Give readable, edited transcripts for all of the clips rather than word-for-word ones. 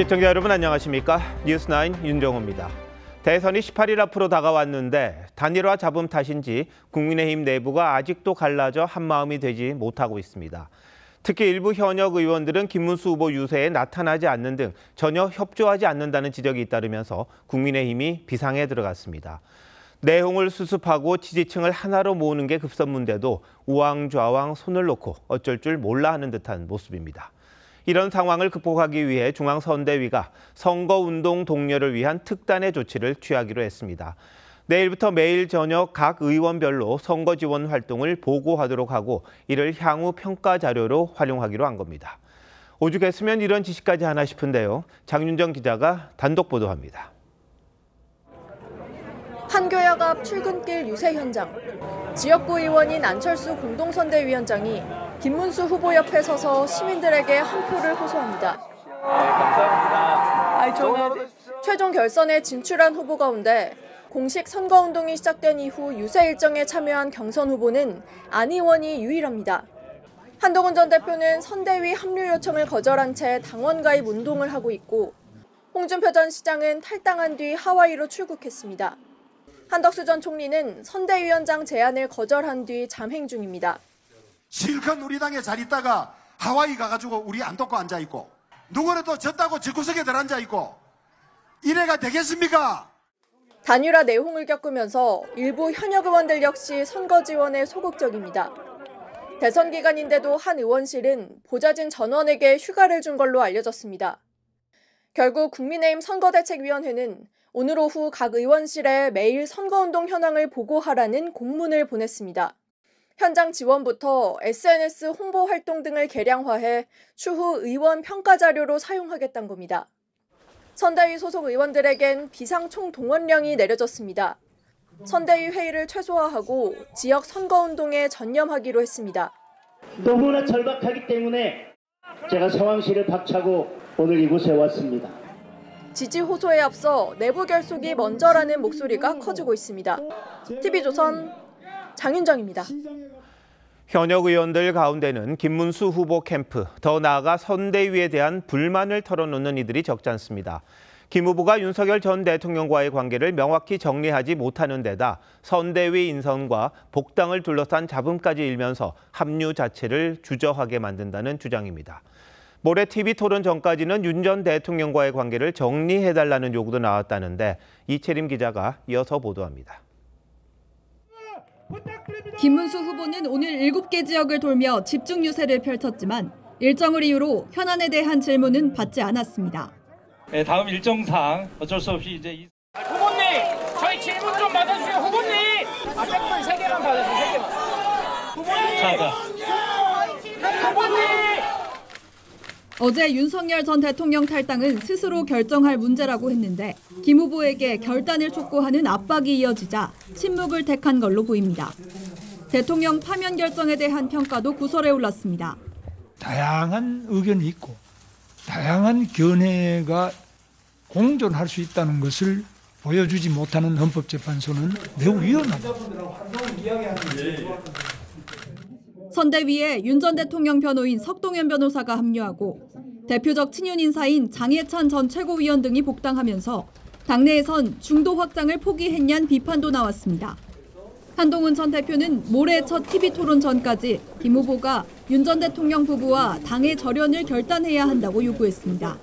시청자 여러분 안녕하십니까? 뉴스9 윤정호입니다. 대선이 18일 앞으로 다가왔는데 단일화 잡음 탓인지 국민의힘 내부가 아직도 갈라져 한마음이 되지 못하고 있습니다. 특히 일부 현역 의원들은 김문수 후보 유세에 나타나지 않는 등 전혀 협조하지 않는다는 지적이 잇따르면서 국민의힘이 비상에 들어갔습니다. 내용을 수습하고 지지층을 하나로 모으는 게 급선무인데도 우왕좌왕 손을 놓고 어쩔 줄 몰라 하는 듯한 모습입니다. 이런 상황을 극복하기 위해 중앙선대위가 선거운동 독려를 위한 특단의 조치를 취하기로 했습니다. 내일부터 매일 저녁 각 의원별로 선거 지원 활동을 보고하도록 하고 이를 향후 평가 자료로 활용하기로 한 겁니다. 오죽했으면 이런 지시까지 하나 싶은데요. 장윤정 기자가 단독 보도합니다. 판교역 앞 출근길 유세 현장. 지역구 의원인 안철수 공동선대위원장이 김문수 후보 옆에 서서 시민들에게 한 표를 호소합니다. 감사합니다. 최종 결선에 진출한 후보 가운데 공식 선거운동이 시작된 이후 유세 일정에 참여한 경선 후보는 안 의원이 유일합니다. 한동훈 전 대표는 선대위 합류 요청을 거절한 채 당원 가입 운동을 하고 있고 홍준표 전 시장은 탈당한 뒤 하와이로 출국했습니다. 한덕수 전 총리는 선대위원장 제안을 거절한 뒤 잠행 중입니다. 실컷 우리 당에 잘 있다가 하와이 가가지고 우리 안 돕고 앉아있고 누구는 또 졌다고 집구석에 들어앉아있고 이래가 되겠습니까? 단일화 내홍을 겪으면서 일부 현역 의원들 역시 선거 지원에 소극적입니다. 대선 기간인데도 한 의원실은 보좌진 전원에게 휴가를 준 걸로 알려졌습니다. 결국 국민의힘 선거대책위원회는 오늘 오후 각 의원실에 매일 선거운동 현황을 보고하라는 공문을 보냈습니다. 현장 지원부터 SNS 홍보 활동 등을 개량화해 추후 의원 평가 자료로 사용하겠다는 겁니다. 선대위 소속 의원들에겐 비상 총동원령이 내려졌습니다. 선대위 회의를 최소화하고 지역 선거운동에 전념하기로 했습니다. 너무나 절박하기 때문에 제가 상황실을 박차고 오늘 이곳에 왔습니다. 지지 호소에 앞서 내부 결속이 먼저라는 목소리가 커지고 있습니다. TV조선 장윤정입니다. 현역 의원들 가운데는 김문수 후보 캠프, 더 나아가 선대위에 대한 불만을 털어놓는 이들이 적지 않습니다. 김 후보가 윤석열 전 대통령과의 관계를 명확히 정리하지 못하는 데다 선대위 인선과 복당을 둘러싼 잡음까지 일면서 합류 자체를 주저하게 만든다는 주장입니다. 모레 TV 토론 전까지는 윤 전 대통령과의 관계를 정리해달라는 요구도 나왔다는데 이채림 기자가 이어서 보도합니다. 김문수 후보는 오늘 7개 지역을 돌며 집중 유세를 펼쳤지만 일정을 이유로 현안에 대한 질문은 받지 않았습니다. 네, 다음 일정상 어쩔 수 없이 이제 후보님 저희 질문 좀 받아주세요. 후보님 백분 3개만 받아주세요. 3개만. 후보님. 후보님. 어제 윤석열 전 대통령 탈당은 스스로 결정할 문제라고 했는데 김 후보에게 결단을 촉구하는 압박이 이어지자 침묵을 택한 걸로 보입니다. 대통령 파면 결정에 대한 평가도 구설에 올랐습니다. 다양한 의견이 있고 다양한 견해가 공존할 수 있다는 것을 보여주지 못하는 헌법재판소는 매우 위험합니다. 선대위에 윤 전 대통령 변호인 석동현 변호사가 합류하고 대표적 친윤 인사인 장해찬 전 최고위원 등이 복당하면서 당내에선 중도 확장을 포기했냐는 비판도 나왔습니다. 한동훈 전 대표는 모레 첫 TV 토론 전까지 김 후보가 윤 전 대통령 부부와 당의 절연을 결단해야 한다고 요구했습니다.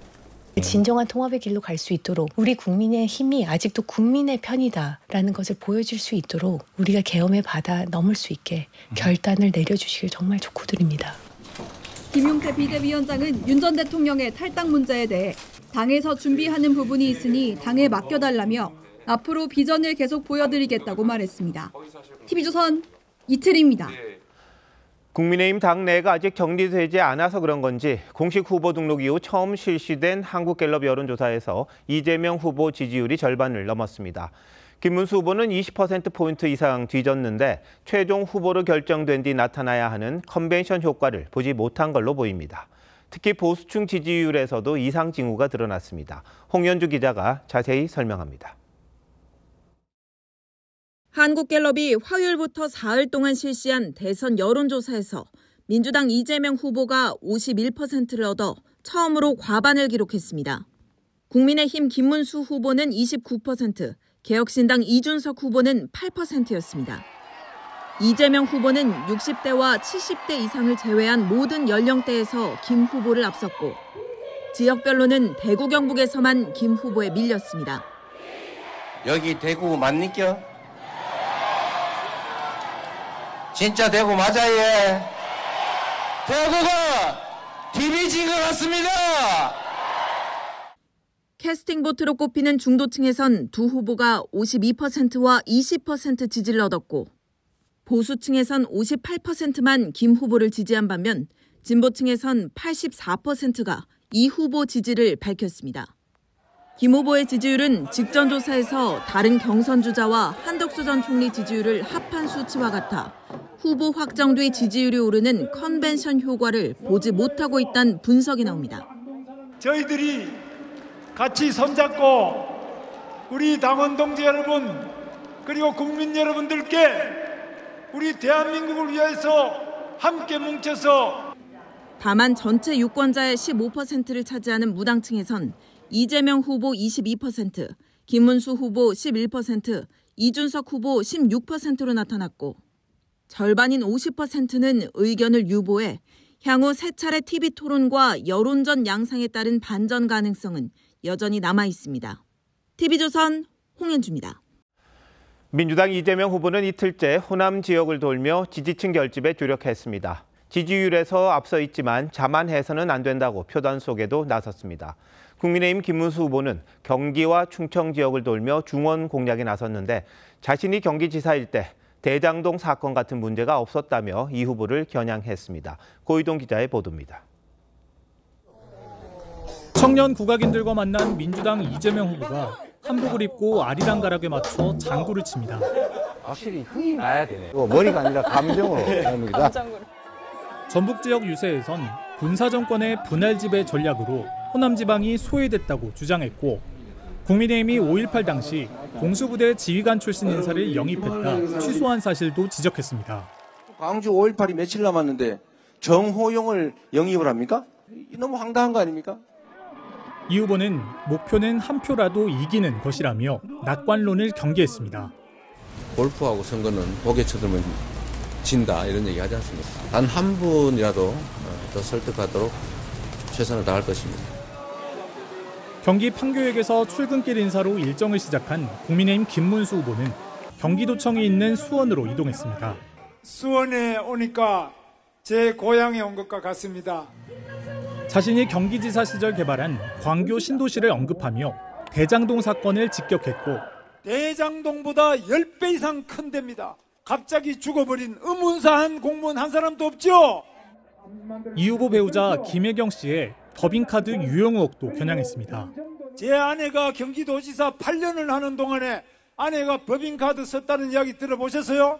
진정한 통합의 길로 갈 수 있도록 우리 국민의 힘이 아직도 국민의 편이다라는 것을 보여줄 수 있도록 우리가 계엄의 바다 넘을 수 있게 결단을 내려주시길 정말 촉구드립니다. 김용태 비대위원장은 윤 전 대통령의 탈당 문제에 대해 당에서 준비하는 부분이 있으니 당에 맡겨달라며 앞으로 비전을 계속 보여드리겠다고 말했습니다. TV조선 이채리입니다. 국민의힘 당내가 아직 정리되지 않아서 그런 건지 공식 후보 등록 이후 처음 실시된 한국갤럽 여론조사에서 이재명 후보 지지율이 절반을 넘었습니다. 김문수 후보는 20%포인트 이상 뒤졌는데 최종 후보로 결정된 뒤 나타나야 하는 컨벤션 효과를 보지 못한 걸로 보입니다. 특히 보수층 지지율에서도 이상 징후가 드러났습니다. 홍연주 기자가 자세히 설명합니다. 한국갤럽이 화요일부터 사흘 동안 실시한 대선 여론조사에서 민주당 이재명 후보가 51%를 얻어 처음으로 과반을 기록했습니다. 국민의힘 김문수 후보는 29%, 개혁신당 이준석 후보는 8%였습니다. 이재명 후보는 60대와 70대 이상을 제외한 모든 연령대에서 김 후보를 앞섰고 지역별로는 대구 경북에서만 김 후보에 밀렸습니다. 여기 대구 맞니까? 진짜 대구 맞아요. 대구가 DB진 것 같습니다. 캐스팅 보트로 꼽히는 중도층에선 두 후보가 52%와 20% 지지를 얻었고 보수층에선 58%만 김 후보를 지지한 반면 진보층에선 84%가 이 후보 지지를 밝혔습니다. 김 후보의 지지율은 직전 조사에서 다른 경선 주자와 한덕수 전 총리 지지율을 합한 수치와 같아 후보 확정 뒤 지지율이 오르는 컨벤션 효과를 보지 못하고 있다는 분석이 나옵니다. 저희들이 같이 손잡고 우리 당원 동지 여러분 그리고 국민 여러분들께 우리 대한민국을 위해서 함께 뭉쳐서 다만 전체 유권자의 15%를 차지하는 무당층에선 이재명 후보 22%, 김문수 후보 11%, 이준석 후보 16%로 나타났고 절반인 50%는 의견을 유보해 향후 세 차례 TV 토론과 여론전 양상에 따른 반전 가능성은 여전히 남아 있습니다. TV조선 홍현주입니다. 민주당 이재명 후보는 이틀째 호남 지역을 돌며 지지층 결집에 주력했습니다. 지지율에서 앞서 있지만 자만해서는 안 된다고 표단 속에도 나섰습니다. 국민의힘 김문수 후보는 경기와 충청 지역을 돌며 중원 공략에 나섰는데 자신이 경기지사일 때 대장동 사건 같은 문제가 없었다며 이 후보를 겨냥했습니다. 고이동 기자의 보도입니다. 청년 국악인들과 만난 민주당 이재명 후보가 한복을 입고 아리랑 가락에 맞춰 장구를 칩니다. 확실히 흥이 나야 되네. 머리가 아니라 감정으로 옵니다. 전북 지역 유세에선 군사정권의 분할 지배 전략으로 호남 지방이 소외됐다고 주장했고 국민의힘이 5.18 당시 공수부대 지휘관 출신 인사를 영입했다 취소한 사실도 지적했습니다. 광주 5.18이 며칠 남았는데 정호용을 영입을 합니까? 너무 황당한 거 아닙니까? 이 후보는 목표는 한 표라도 이기는 것이라며 낙관론을 경계했습니다. 골프하고 선거는 고개 쳐들면 진다 이런 얘기 하지 않습니까? 단 한 분이라도 더 설득하도록 최선을 다할 것입니다. 경기 판교역에서 출근길 인사로 일정을 시작한 국민의힘 김문수 후보는 경기도청이 있는 수원으로 이동했습니다. 수원에 오니까 제 고향에 온 것과 같습니다. 자신이 경기지사 시절 개발한 광교 신도시를 언급하며 대장동 사건을 직격했고 대장동보다 10배 이상 큰 데입니다. 갑자기 죽어버린 의문사한 공무원 한 사람도 없죠? 이 후보 배우자 김혜경 씨의 법인카드 유용 의혹도 겨냥했습니다. 제 아내가 경기도지사 8년을 하는 동안에 아내가 법인카드 썼다는 이야기 들어보셨어요?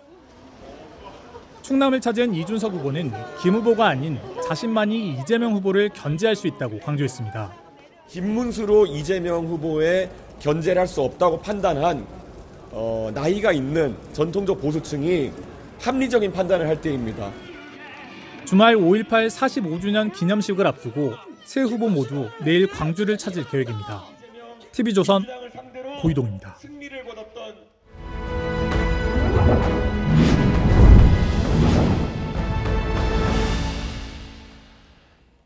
충남을 찾은 이준석 후보는 김 후보가 아닌 자신만이 이재명 후보를 견제할 수 있다고 강조했습니다. 김문수로 이재명 후보에 견제를 할 수 없다고 판단한 나이가 있는 전통적 보수층이 합리적인 판단을 할 때입니다. 주말 5.18 45주년 기념식을 앞두고 세 후보 모두 내일 광주를 찾을 계획입니다. TV조선 고이동입니다.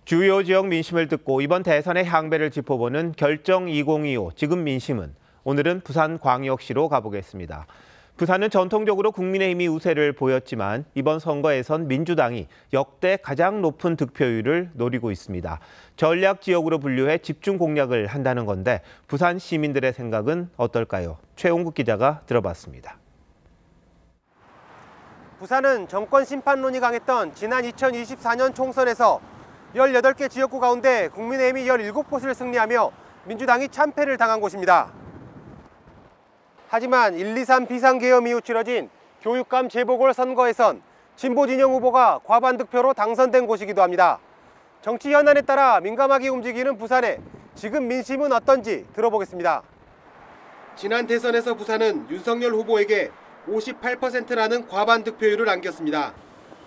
주요 지역 민심을 듣고 이번 대선의 향배를 짚어보는 결정 2025 지금 민심은 오늘은 부산광역시로 가보겠습니다. 부산은 전통적으로 국민의힘이 우세를 보였지만 이번 선거에선 민주당이 역대 가장 높은 득표율을 노리고 있습니다. 전략 지역으로 분류해 집중 공략을 한다는 건데 부산 시민들의 생각은 어떨까요? 최홍국 기자가 들어봤습니다. 부산은 정권 심판론이 강했던 지난 2024년 총선에서 18개 지역구 가운데 국민의힘이 17곳을 승리하며 민주당이 참패를 당한 곳입니다. 하지만 1.23 비상계엄 이후 치러진 교육감 재보궐선거에선 진보 진영 후보가 과반 득표로 당선된 곳이기도 합니다. 정치 현안에 따라 민감하게 움직이는 부산의 지금 민심은 어떤지 들어보겠습니다. 지난 대선에서 부산은 윤석열 후보에게 58%라는 과반 득표율을 안겼습니다.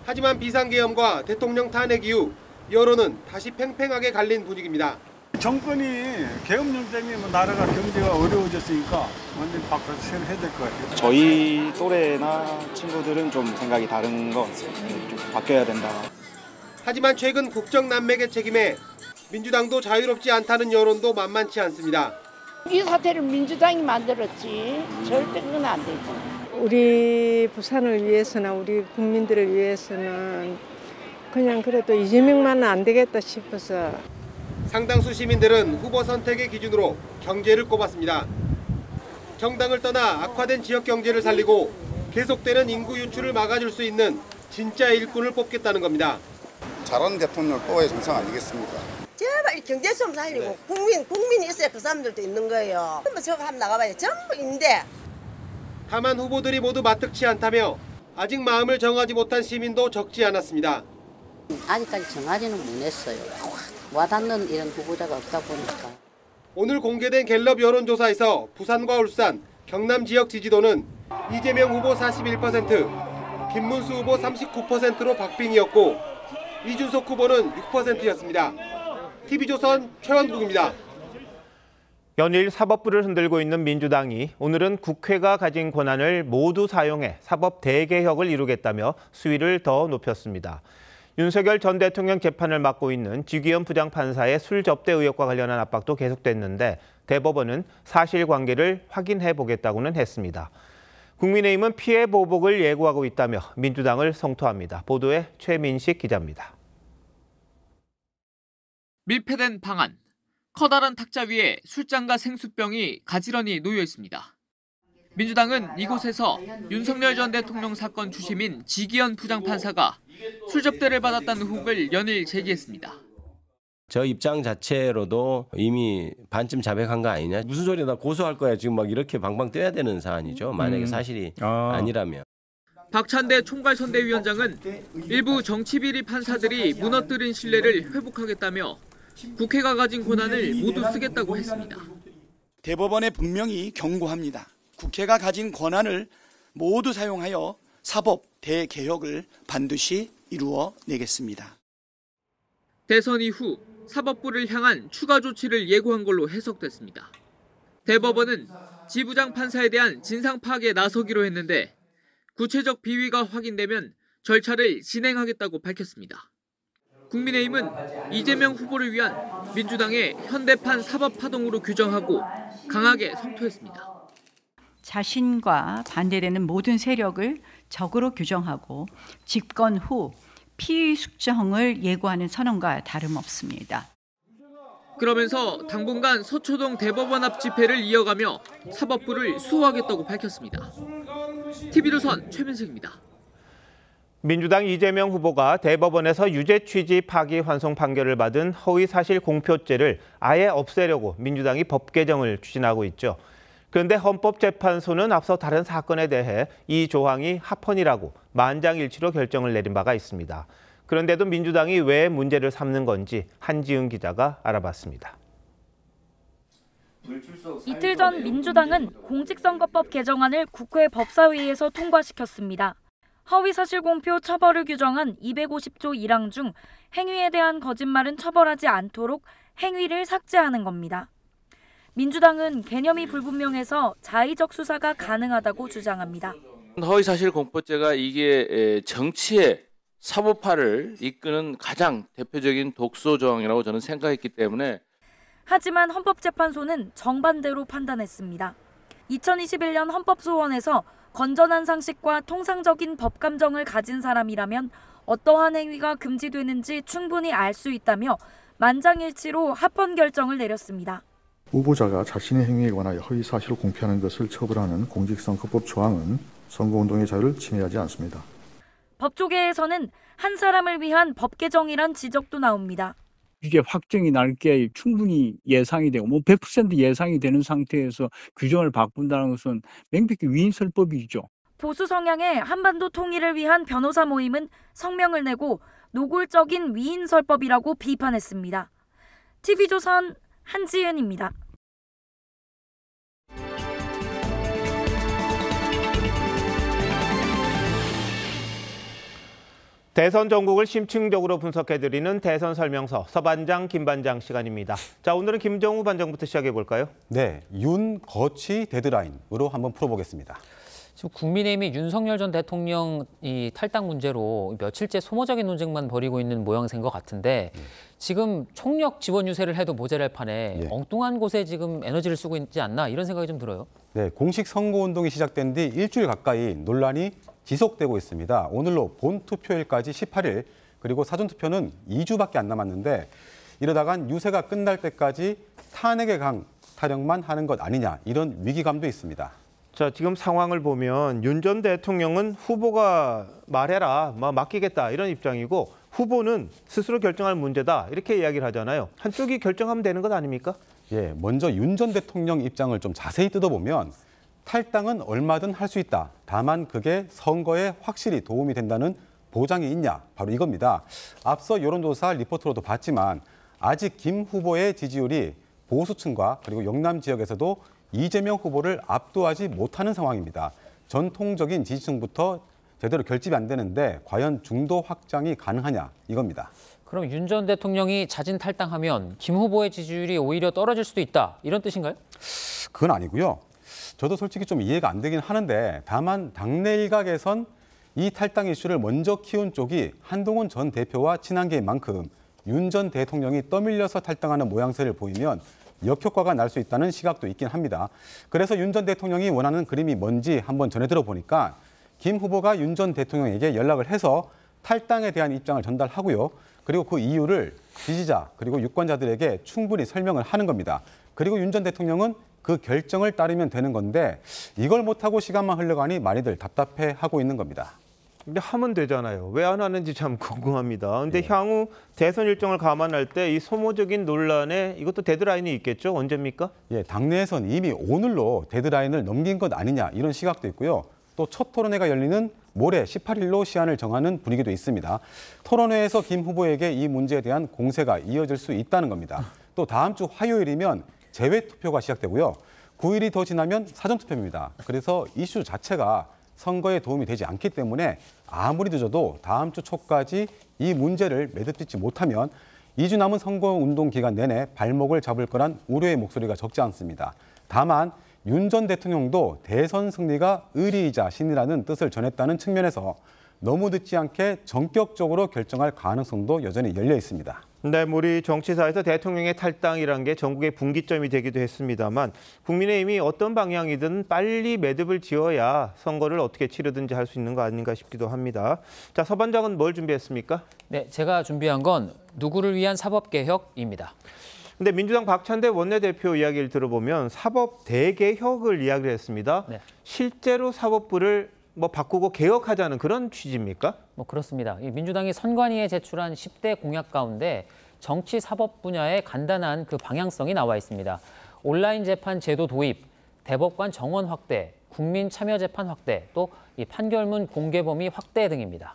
하지만 비상계엄과 대통령 탄핵 이후 여론은 다시 팽팽하게 갈린 분위기입니다. 정권이 계엄령 때문에 나라가 경제가 어려워졌으니까 완전히 바꿔서 새로 해야 될 것 같아요. 저희 또래나 친구들은 좀 생각이 다른 것 같습니다. 좀 바뀌어야 된다. 하지만 최근 국정난맥의 책임에 민주당도 자유롭지 않다는 여론도 만만치 않습니다. 이 사태를 민주당이 만들었지 절대 그건 안 되지. 우리 부산을 위해서나 우리 국민들을 위해서는 그냥 그래도 이재명만은 안 되겠다 싶어서. 상당수 시민들은 후보 선택의 기준으로 경제를 꼽았습니다. 정당을 떠나 악화된 지역 경제를 살리고 계속되는 인구 유출을 막아줄 수 있는 진짜 일꾼을 뽑겠다는 겁니다. 잘하는 대통령 또의 정상 아니겠습니까? 제발 경제 좀 살리고 국민이 있어야 그 사람들도 있는 거예요. 그러면 저거 한번 나가봐요. 전부 있는데. 다만 후보들이 모두 마뜩치 않다며 아직 마음을 정하지 못한 시민도 적지 않았습니다. 아직까지 정하지는 못했어요. 와닿는 이런 후보자가 없다 보니까. 오늘 공개된 갤럽 여론조사에서 부산과 울산, 경남 지역 지지도는 이재명 후보 41%, 김문수 후보 39%로 박빙이었고 이준석 후보는 6%였습니다. TV조선 최원국입니다. 연일 사법부를 흔들고 있는 민주당이 오늘은 국회가 가진 권한을 모두 사용해 사법 대개혁을 이루겠다며 수위를 더 높였습니다. 윤석열 전 대통령 재판을 맡고 있는 지기현 부장판사의 술 접대 의혹과 관련한 압박도 계속됐는데 대법원은 사실관계를 확인해 보겠다고는 했습니다. 국민의힘은 피해 보복을 예고하고 있다며 민주당을 성토합니다. 보도에 최민식 기자입니다. 밀폐된 방안, 커다란 탁자 위에 술잔과 생수병이 가지런히 놓여 있습니다. 민주당은 이곳에서 윤석열 전 대통령 사건 주심인 지기현 부장판사가 술 접대를 받았다는 의혹을 연일 제기했습니다. 저 입장 자체로도 이미 반쯤 자백한 거 아니냐. 무슨 소리야, 나 고소할 거야. 지금 막 이렇게 방방 떠야 되는 사안이죠. 만약에 사실이 아니라면. 박찬대 총괄선대위원장은 일부 정치비리 판사들이 무너뜨린 신뢰를 회복하겠다며 국회가 가진 권한을 모두 쓰겠다고 했습니다. 대법원에 분명히 경고합니다. 국회가 가진 권한을 모두 사용하여 사법 대개혁을 반드시 이루어내겠습니다. 대선 이후 사법부를 향한 추가 조치를 예고한 걸로 해석됐습니다. 대법원은 지 부장 판사에 대한 진상 파악에 나서기로 했는데 구체적 비위가 확인되면 절차를 진행하겠다고 밝혔습니다. 국민의힘은 이재명 후보를 위한 민주당의 현대판 사법파동으로 규정하고 강하게 성토했습니다. 자신과 반대되는 모든 세력을 적으로 규정하고 집권 후 피의 숙정을 예고하는 선언과 다름없습니다. 그러면서 당분간 서초동 대법원 앞 집회를 이어가며 사법부를 수호하겠다고 밝혔습니다. TV조선 최민석입니다. 민주당 이재명 후보가 대법원에서 유죄 취지 파기 환송 판결을 받은 허위사실 공표죄를 아예 없애려고 민주당이 법 개정을 추진하고 있죠. 그런데 헌법재판소는 앞서 다른 사건에 대해 이 조항이 합헌이라고 만장일치로 결정을 내린 바가 있습니다. 그런데도 민주당이 왜 문제를 삼는 건지 한지은 기자가 알아봤습니다. 이틀 전 민주당은 공직선거법 개정안을 국회 법사위에서 통과시켰습니다. 허위사실 공표 처벌을 규정한 250조 1항 중 행위에 대한 거짓말은 처벌하지 않도록 행위를 삭제하는 겁니다. 민주당은 개념이 불분명해서 자의적 수사가 가능하다고 주장합니다. 허위사실 공표죄가 이게 정치의 사법화를 이끄는 가장 대표적인 독소 조항이라고 저는 생각했기 때문에. 하지만 헌법재판소는 정반대로 판단했습니다. 2021년 헌법소원에서 건전한 상식과 통상적인 법 감정을 가진 사람이라면 어떠한 행위가 금지되는지 충분히 알 수 있다며 만장일치로 합헌 결정을 내렸습니다. 후보자가 자신의 행위에 관하여 허위사실을 공표하는 것을 처벌하는 공직선거법 조항은 선거운동의 자유를 침해하지 않습니다. 법조계에서는 한 사람을 위한 법 개정이란 지적도 나옵니다. 이게 확정이 날 게 충분히 예상이 되고 100% 예상이 되는 상태에서 규정을 바꾼다는 것은 명백히 위인설법이죠. 보수 성향의 한반도 통일을 위한 변호사 모임은 성명을 내고 노골적인 위인설법이라고 비판했습니다. TV조선 한지은입니다. 대선 전국을 심층적으로 분석해드리는 대선 설명서 서반장, 김반장 시간입니다. 자, 오늘은 김정우 반장부터 시작해볼까요? 네, 윤 거취 데드라인으로 한번 풀어보겠습니다. 지금 국민의힘이 윤석열 전 대통령 이 탈당 문제로 며칠째 소모적인 논쟁만 벌이고 있는 모양새인 것 같은데 지금 총력 지원 유세를 해도 모자랄 판에 엉뚱한 곳에 지금 에너지를 쓰고 있지 않나 이런 생각이 좀 들어요. 네, 공식 선거운동이 시작된 뒤 일주일 가까이 논란이 지속되고 있습니다. 오늘로 본투표일까지 18일, 그리고 사전투표는 2주밖에 안 남았는데 이러다간 유세가 끝날 때까지 탄핵의 강 타령만 하는 것 아니냐 이런 위기감도 있습니다. 자, 지금 상황을 보면 윤 전 대통령은 후보가 말해라, 맡기겠다 이런 입장이고 후보는 스스로 결정할 문제다 이렇게 이야기를 하잖아요. 한쪽이 결정하면 되는 것 아닙니까? 예, 먼저 윤 전 대통령 입장을 좀 자세히 뜯어보면 탈당은 얼마든 할 수 있다. 다만 그게 선거에 확실히 도움이 된다는 보장이 있냐? 바로 이겁니다. 앞서 여론조사 리포트로도 봤지만 아직 김 후보의 지지율이 보수층과 그리고 영남 지역에서도 이재명 후보를 압도하지 못하는 상황입니다. 전통적인 지지층부터 제대로 결집이 안 되는데 과연 중도 확장이 가능하냐? 이겁니다. 그럼 윤 전 대통령이 자진 탈당하면 김 후보의 지지율이 오히려 떨어질 수도 있다 이런 뜻인가요? 그건 아니고요. 저도 솔직히 좀 이해가 안 되긴 하는데 다만 당내 일각에선 이 탈당 이슈를 먼저 키운 쪽이 한동훈 전 대표와 친한 게인 만큼 윤 전 대통령이 떠밀려서 탈당하는 모양새를 보이면 역효과가 날 수 있다는 시각도 있긴 합니다. 그래서 윤 전 대통령이 원하는 그림이 뭔지 한번 전해 들어보니까 김 후보가 윤 전 대통령에게 연락을 해서 탈당에 대한 입장을 전달하고요. 그리고 그 이유를 지지자 그리고 유권자들에게 충분히 설명을 하는 겁니다. 그리고 윤 전 대통령은 그 결정을 따르면 되는 건데 이걸 못하고 시간만 흘러가니 많이들 답답해하고 있는 겁니다. 근데 하면 되잖아요. 왜 안 하는지 참 궁금합니다. 근데 향후 대선 일정을 감안할 때 이 소모적인 논란에 이것도 데드라인이 있겠죠? 언제입니까? 예, 당내에선 이미 오늘로 데드라인을 넘긴 것 아니냐 이런 시각도 있고요. 또 첫 토론회가 열리는 모레 18일로 시한을 정하는 분위기도 있습니다. 토론회에서 김 후보에게 이 문제에 대한 공세가 이어질 수 있다는 겁니다. 또 다음 주 화요일이면 재외투표가 시작되고요. 9일이 더 지나면 사전투표입니다. 그래서 이슈 자체가 선거에 도움이 되지 않기 때문에 아무리 늦어도 다음 주 초까지 이 문제를 매듭짓지 못하면 2주 남은 선거운동 기간 내내 발목을 잡을 거란 우려의 목소리가 적지 않습니다. 다만 윤 전 대통령도 대선 승리가 의리이자 신이라는 뜻을 전했다는 측면에서 너무 늦지 않게 전격적으로 결정할 가능성도 여전히 열려 있습니다. 네, 우리 정치사에서 대통령의 탈당이란 게 전국의 분기점이 되기도 했습니다만 국민의힘이 어떤 방향이든 빨리 매듭을 지어야 선거를 어떻게 치르든지 할 수 있는 거 아닌가 싶기도 합니다. 자, 서 반장은 뭘 준비했습니까? 네, 제가 준비한 건 누구를 위한 사법개혁입니다. 근데 민주당 박찬대 원내대표 이야기를 들어보면 사법 대개혁을 이야기를 했습니다. 네. 실제로 사법부를 바꾸고 개혁하자는 그런 취지입니까? 그렇습니다. 민주당이 선관위에 제출한 10대 공약 가운데 정치 사법 분야의 간단한 그 방향성이 나와 있습니다. 온라인 재판 제도 도입, 대법관 정원 확대, 국민 참여 재판 확대, 또 이 판결문 공개 범위 확대 등입니다.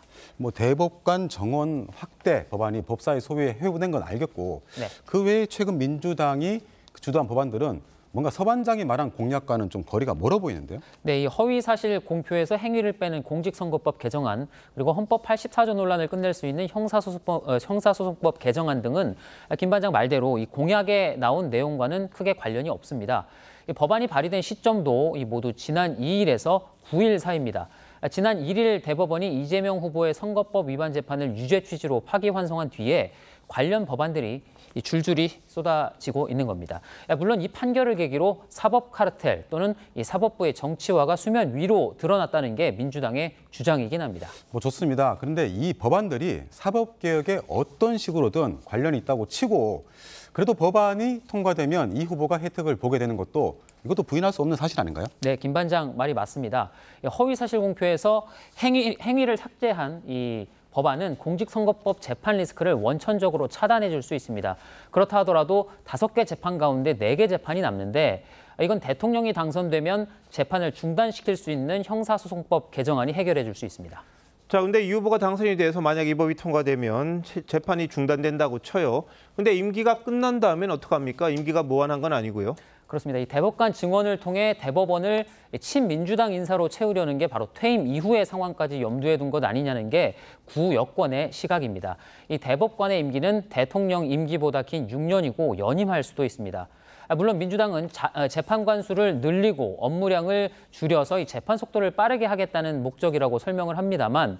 대법관 정원 확대 법안이 법사위 소위에 회부된 건 알겠고 그 외에 최근 민주당이 주도한 법안들은 뭔가 서 반장이 말한 공약과는 좀 거리가 멀어 보이는데요? 네, 이 허위사실 공표에서 행위를 빼는 공직선거법 개정안, 그리고 헌법 84조 논란을 끝낼 수 있는 형사소송법 개정안 등은 김 반장 말대로 이 공약에 나온 내용과는 크게 관련이 없습니다. 이 법안이 발의된 시점도 모두 지난 2일에서 9일 사이입니다. 지난 1일 대법원이 이재명 후보의 선거법 위반 재판을 유죄 취지로 파기환송한 뒤에 관련 법안들이 줄줄이 쏟아지고 있는 겁니다. 물론 이 판결을 계기로 사법 카르텔 또는 이 사법부의 정치화가 수면 위로 드러났다는 게 민주당의 주장이긴 합니다. 좋습니다. 그런데 이 법안들이 사법개혁에 어떤 식으로든 관련이 있다고 치고 그래도 법안이 통과되면 이 후보가 혜택을 보게 되는 것도 이것도 부인할 수 없는 사실 아닌가요? 네, 김 반장 말이 맞습니다. 허위사실 공표에서 행위를 삭제한 이 법안은 공직선거법 재판 리스크를 원천적으로 차단해 줄 수 있습니다. 그렇다 하더라도 5개 재판 가운데 4개 재판이 남는데 이건 대통령이 당선되면 재판을 중단시킬 수 있는 형사소송법 개정안이 해결해 줄 수 있습니다. 자, 근데 이 후보가 당선이 돼서 만약 이 법이 통과되면 재판이 중단된다고 쳐요. 근데 임기가 끝난 다음엔 어떡합니까? 임기가 무한한 건 아니고요. 그렇습니다. 이 대법관 증언을 통해 대법원을 친민주당 인사로 채우려는 게 바로 퇴임 이후의 상황까지 염두에 둔 것 아니냐는 게 구 여권의 시각입니다. 이 대법관의 임기는 대통령 임기보다 긴 6년이고 연임할 수도 있습니다. 물론 민주당은 재판관 수를 늘리고 업무량을 줄여서 이 재판 속도를 빠르게 하겠다는 목적이라고 설명을 합니다만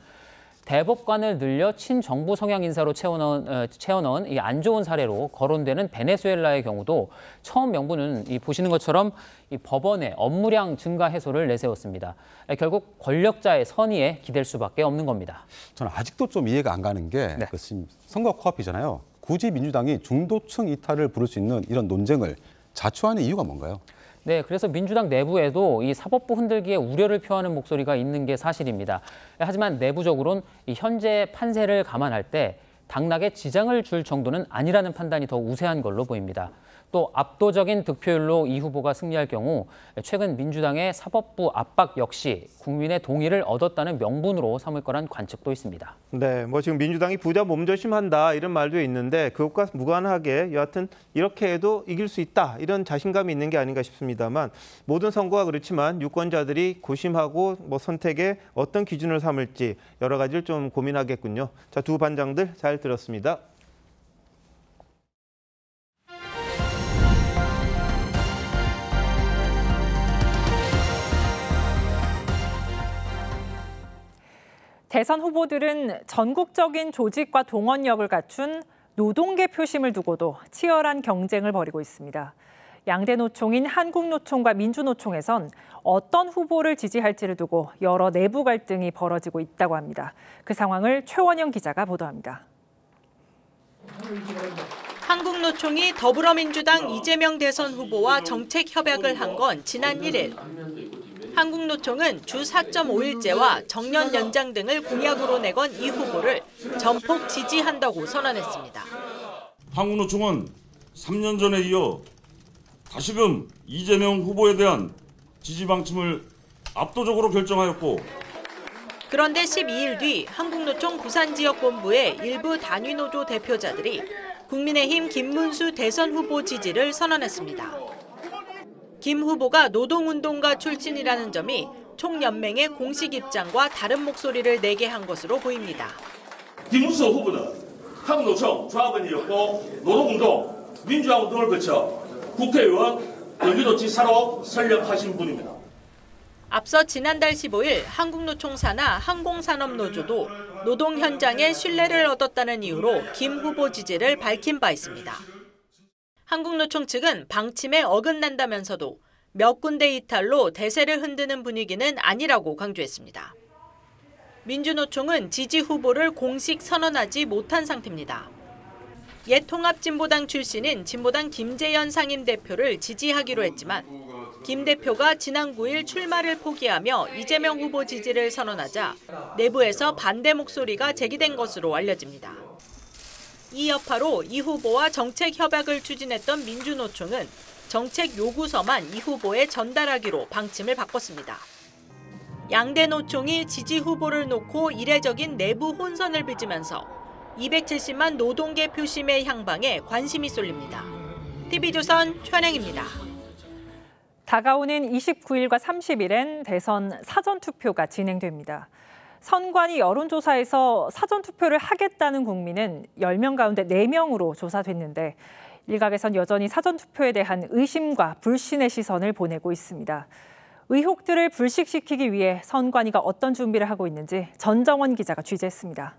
대법관을 늘려 친정부 성향 인사로 채워넣은 이 안 좋은 사례로 거론되는 베네수엘라의 경우도 처음 명분은 보시는 것처럼 이 법원의 업무량 증가 해소를 내세웠습니다. 결국 권력자의 선의에 기댈 수밖에 없는 겁니다. 저는 아직도 좀 이해가 안 가는 게 지금 선거 코앞이잖아요. 굳이 민주당이 중도층 이탈을 부를 수 있는 이런 논쟁을 자초하는 이유가 뭔가요? 네, 그래서 민주당 내부에도 이 사법부 흔들기에 우려를 표하는 목소리가 있는 게 사실입니다. 하지만 내부적으로는 이 현재 판세를 감안할 때 당락에 지장을 줄 정도는 아니라는 판단이 더 우세한 걸로 보입니다. 또 압도적인 득표율로 이 후보가 승리할 경우 최근 민주당의 사법부 압박 역시 국민의 동의를 얻었다는 명분으로 삼을 거란 관측도 있습니다. 네, 지금 민주당이 부자 몸조심한다 이런 말도 있는데 그것과 무관하게 여하튼 이렇게 해도 이길 수 있다 이런 자신감이 있는 게 아닌가 싶습니다만 모든 선거가 그렇지만 유권자들이 고심하고 선택에 어떤 기준을 삼을지 여러 가지를 좀 고민하겠군요. 자, 두 반장들 잘 들었습니다. 대선 후보들은 전국적인 조직과 동원력을 갖춘 노동계 표심을 두고도 치열한 경쟁을 벌이고 있습니다. 양대 노총인 한국노총과 민주노총에선 어떤 후보를 지지할지를 두고 여러 내부 갈등이 벌어지고 있다고 합니다. 그 상황을 최원영 기자가 보도합니다. 한국노총이 더불어민주당 이재명 대선 후보와 정책 협약을 한 건 지난 1일. 한국노총은 주 4.5일제와 정년 연장 등을 공약으로 내건 이 후보를 전폭 지지한다고 선언했습니다. 한국노총은 3년 전에 이어 다시금 이재명 후보에 대한 지지 방침을 압도적으로 결정하였고 그런데 12일 뒤 한국노총 부산지역본부의 일부 단위노조 대표자들이 국민의힘 김문수 대선 후보 지지를 선언했습니다. 김 후보가 노동운동가 출신이라는 점이 총연맹의 공식 입장과 다른 목소리를 내게 한 것으로 보입니다. 김문수 후보는 한국노총 조합원이었고 노동운동, 민주화운동을 거쳐 국회의원, 경기도지사로 설립하신 분입니다. 앞서 지난달 15일 한국노총 산하 항공산업노조도 노동 현장에 신뢰를 얻었다는 이유로 김 후보 지지를 밝힌 바 있습니다. 한국노총 측은 방침에 어긋난다면서도 몇 군데 이탈로 대세를 흔드는 분위기는 아니라고 강조했습니다. 민주노총은 지지 후보를 공식 선언하지 못한 상태입니다. 옛 통합진보당 출신인 진보당 김재현 상임대표를 지지하기로 했지만 김 대표가 지난 9일 출마를 포기하며 이재명 후보 지지를 선언하자 내부에서 반대 목소리가 제기된 것으로 알려집니다. 이 여파로 이 후보와 정책 협약을 추진했던 민주노총은 정책 요구서만 이 후보에 전달하기로 방침을 바꿨습니다. 양대 노총이 지지 후보를 놓고 이례적인 내부 혼선을 빚으면서 270만 노동계 표심의 향방에 관심이 쏠립니다. TV조선 최원영입니다. 다가오는 29일과 30일엔 대선 사전투표가 진행됩니다. 선관위 여론조사에서 사전투표를 하겠다는 국민은 10명 가운데 4명으로 조사됐는데 일각에선 여전히 사전투표에 대한 의심과 불신의 시선을 보내고 있습니다. 의혹들을 불식시키기 위해 선관위가 어떤 준비를 하고 있는지 전정원 기자가 취재했습니다.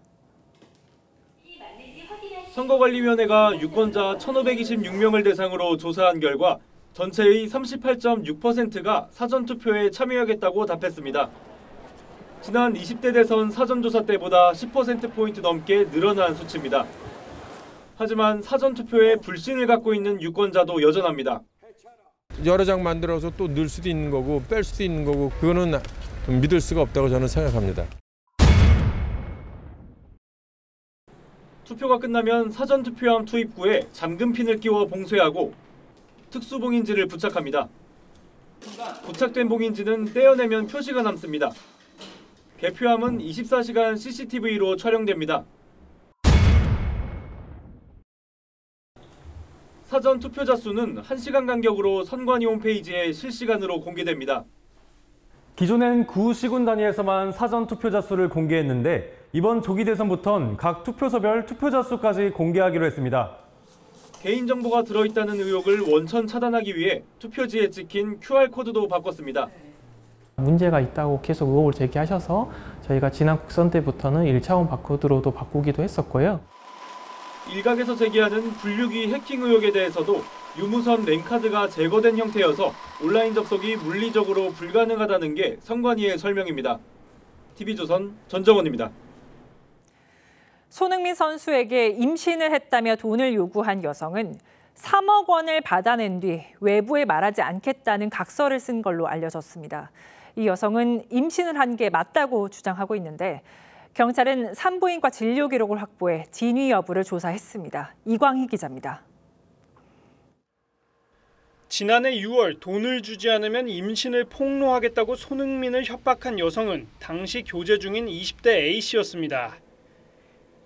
선거관리위원회가 유권자 1,526명을 대상으로 조사한 결과 전체의 38.6%가 사전투표에 참여하겠다고 답했습니다. 지난 20대 대선 사전조사 때보다 10%포인트 넘게 늘어난 수치입니다. 하지만 사전투표에 불신을 갖고 있는 유권자도 여전합니다. 여러 장 만들어서 또 넣을 수도 있는 거고 뺄 수도 있는 거고 그거는 믿을 수가 없다고 저는 생각합니다. 투표가 끝나면 사전투표함 투입구에 잠금핀을 끼워 봉쇄하고 특수봉인지를 부착합니다. 부착된 봉인지는 떼어내면 표시가 남습니다. 개표함은 24시간 CCTV로 촬영됩니다. 사전 투표자 수는 1시간 간격으로 선관위 홈페이지에 실시간으로 공개됩니다. 기존엔 구 시군 단위에서만 사전 투표자 수를 공개했는데 이번 조기 대선부터는 각 투표소별 투표자 수까지 공개하기로 했습니다. 개인정보가 들어있다는 의혹을 원천 차단하기 위해 투표지에 찍힌 QR코드도 바꿨습니다. 문제가 있다고 계속 의혹을 제기하셔서 저희가 지난 국선 때부터는 1차원 바코드로도 바꾸기도 했었고요. 일각에서 제기하는 분류기 해킹 의혹에 대해서도 유무선 랜카드가 제거된 형태여서 온라인 접속이 물리적으로 불가능하다는 게 선관위의 설명입니다. TV조선 전정원입니다. 손흥민 선수에게 임신을 했다며 돈을 요구한 여성은 3억 원을 받아낸 뒤 외부에 말하지 않겠다는 각서를 쓴 걸로 알려졌습니다. 이 여성은 임신을 한 게 맞다고 주장하고 있는데 경찰은 산부인과 진료 기록을 확보해 진위 여부를 조사했습니다. 이광희 기자입니다. 지난해 6월 돈을 주지 않으면 임신을 폭로하겠다고 손흥민을 협박한 여성은 당시 교제 중인 20대 A씨였습니다.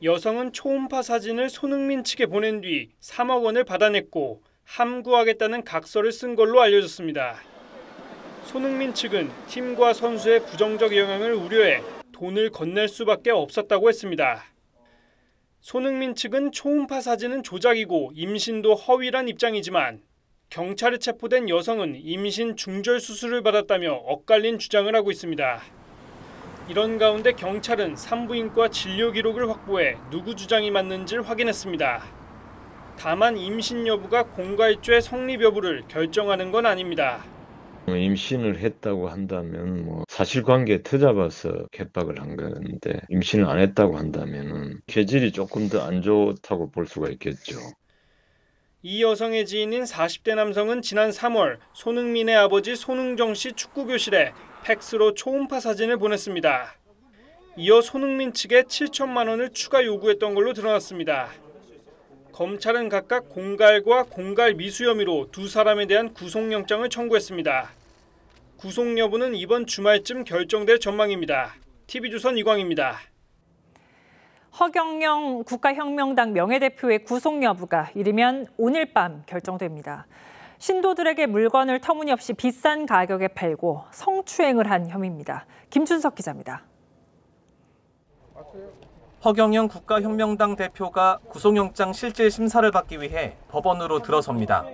여성은 초음파 사진을 손흥민 측에 보낸 뒤 3억 원을 받아냈고 함구하겠다는 각서를 쓴 걸로 알려졌습니다. 손흥민 측은 팀과 선수의 부정적 영향을 우려해 돈을 건넬 수밖에 없었다고 했습니다. 손흥민 측은 초음파 사진은 조작이고 임신도 허위란 입장이지만 경찰에 체포된 여성은 임신 중절 수술을 받았다며 엇갈린 주장을 하고 있습니다. 이런 가운데 경찰은 산부인과 진료 기록을 확보해 누구 주장이 맞는지를 확인했습니다. 다만 임신 여부가 공갈죄 성립 여부를 결정하는 건 아닙니다. 임신을 했다고 한다면 사실관계에 트잡아서 개박을 한 건데 임신을 안 했다고 한다면 체질이 조금 더 안 좋다고 볼 수가 있겠죠. 이 여성의 지인인 40대 남성은 지난 3월 손흥민의 아버지 손흥정 씨 축구교실에 팩스로 초음파 사진을 보냈습니다. 이어 손흥민 측에 7천만 원을 추가 요구했던 걸로 드러났습니다. 검찰은 각각 공갈과 공갈 미수 혐의로 두 사람에 대한 구속영장을 청구했습니다. 구속 여부는 이번 주말쯤 결정될 전망입니다. TV조선 이광입니다. 허경영 국가혁명당 명예대표의 구속 여부가 이르면 오늘 밤 결정됩니다. 신도들에게 물건을 터무니없이 비싼 가격에 팔고 성추행을 한 혐의입니다. 김준석 기자입니다. 허경영 국가혁명당 대표가 구속영장 실질 심사를 받기 위해 법원으로 들어섭니다.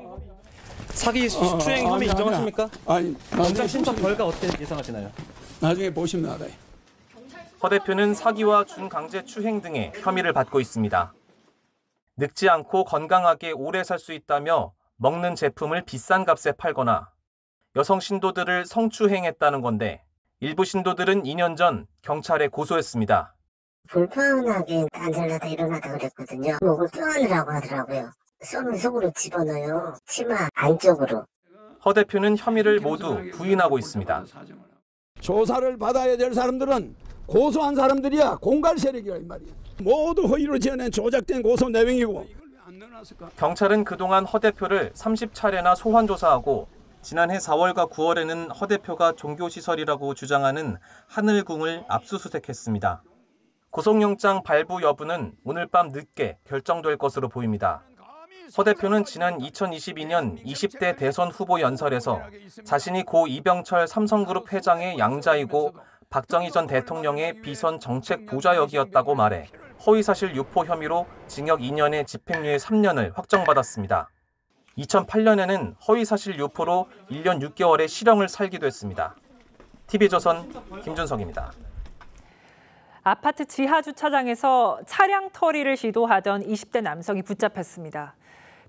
사기 추행 혐의 인정하십니까? 아니, 영장 심사 결과 어떻게 예상하시나요? 나중에 보시면 알아요. 허 대표는 사기와 준강제 추행 등의 혐의를 받고 있습니다. 늙지 않고 건강하게 오래 살 수 있다며 먹는 제품을 비싼 값에 팔거나 여성 신도들을 성추행했다는 건데 일부 신도들은 2년 전 경찰에 고소했습니다. 불편하게 앉으려다 일어나다 그랬거든요. 목을 껴안으라고 하더라고요. 쏘는 속으로 집어넣어요. 치마 안쪽으로. 허 대표는 혐의를 모두 부인하고 있습니다. 조사를 받아야 될 사람들은 고소한 사람들이야. 공갈 세력이야 이 말이야. 모두 허위로 지어낸 조작된 고소 내용이고. 경찰은 그동안 허 대표를 30차례나 소환 조사하고 지난해 4월과 9월에는 허 대표가 종교시설이라고 주장하는 하늘궁을 압수수색했습니다. 구속영장 발부 여부는 오늘 밤 늦게 결정될 것으로 보입니다. 허 대표는 지난 2022년 20대 대선 후보 연설에서 자신이 고 이병철 삼성그룹 회장의 양자이고 박정희 전 대통령의 비선 정책 보좌역이었다고 말해 허위사실 유포 혐의로 징역 2년에 집행유예 3년을 확정받았습니다. 2008년에는 허위사실 유포로 1년 6개월의 실형을 살기도 했습니다. TV조선 김준석입니다. 아파트 지하 주차장에서 차량 터리를 시도하던 20대 남성이 붙잡혔습니다.